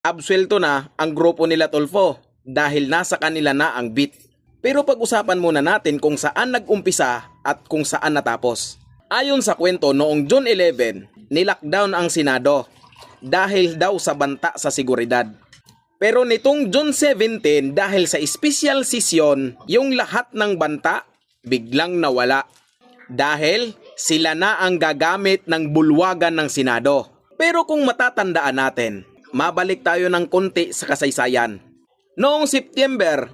Absuelto na ang grupo nila Tulfo dahil nasa kanila na ang beat. Pero pag-usapan muna natin kung saan nag-umpisa at kung saan natapos. Ayon sa kwento, noong June 11, nilockdown ang Senado dahil daw sa banta sa seguridad. Pero nitong June 17, dahil sa special session, yung lahat ng banta biglang nawala. Dahil sila na ang gagamit ng bulwagan ng Senado. Pero kung matatandaan natin, mabalik tayo ng konti sa kasaysayan. Noong September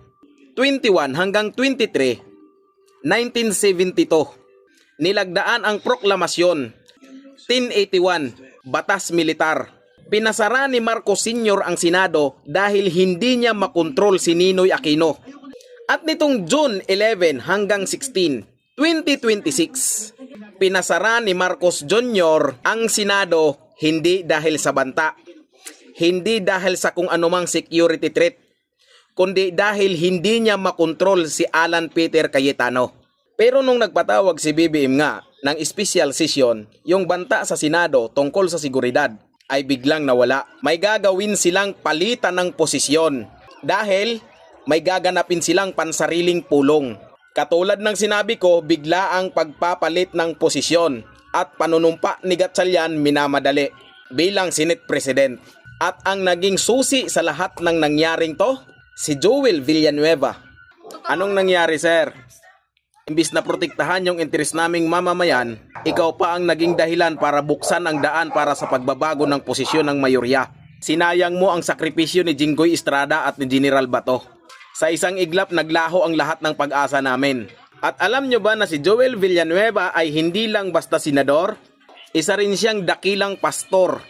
21 hanggang 23, 1972, nilagdaan ang proklamasyon 1081, Batas Militar. Pinasara ni Marcos Sr. ang Senado dahil hindi niya makontrol si Ninoy Aquino. At nitong June 11 hanggang 16, 2026, pinasara ni Marcos Jr. ang Senado hindi dahil sa banta, hindi dahil sa kung anumang security threat, kundi dahil hindi niya makontrol si Alan Peter Cayetano. Pero nung nagpatawag si BBM nga ng special session, yung banta sa Senado tungkol sa seguridad ay biglang nawala. May gagawin silang palitan ng posisyon dahil may gaganapin silang pansariling pulong. Katulad ng sinabi ko, bigla ang pagpapalit ng posisyon at panunumpa ni Gatchalian minamadali bilang Senate President. At ang naging susi sa lahat ng nangyaring to, si Joel Villanueva. Anong nangyari, sir? Imbis na protektahan yung interes naming mamamayan, ikaw pa ang naging dahilan para buksan ang daan para sa pagbabago ng posisyon ng mayorya. Sinayang mo ang sakripisyo ni Jinggoy Estrada at ni General Bato. Sa isang iglap, naglaho ang lahat ng pag-asa namin. At alam nyo ba na si Joel Villanueva ay hindi lang basta senador? Isa rin siyang dakilang pastor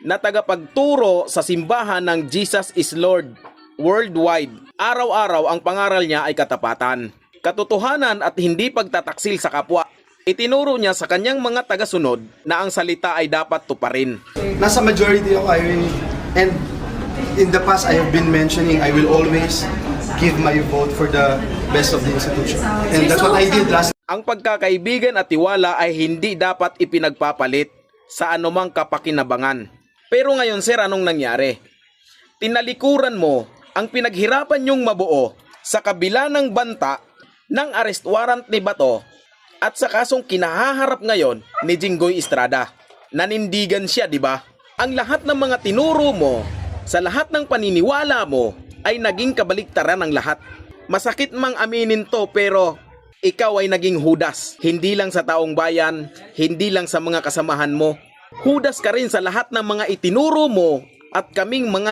na tagapagturo sa simbahan ng Jesus is Lord worldwide. Araw-araw ang pangaral niya ay katapatan, katotohanan at hindi pagtataksil sa kapwa. Itinuro niya sa kanyang mga tagasunod na ang salita ay dapat tuparin. Nasa majority ako, and in the past I have been mentioning I will always give my vote for the best of the institution. And that's what I did last. Ang pagkakaibigan at tiwala ay hindi dapat ipinagpapalit sa anumang kapakinabangan. Pero ngayon, sir, anong nangyari? Tinalikuran mo ang pinaghirapan niyong mabuo sa kabila ng banta ng arrest warrant ni Bato at sa kasong kinahaharap ngayon ni Jinggoy Estrada. Nanindigan siya, di ba? Ang lahat ng mga tinuro mo, sa lahat ng paniniwala mo, ay naging kabaliktaran ng lahat. Masakit mang aminin to, pero ikaw ay naging Judas. Hindi lang sa taong bayan, hindi lang sa mga kasamahan mo. Judas ka rin sa lahat ng mga itinuro mo at kaming mga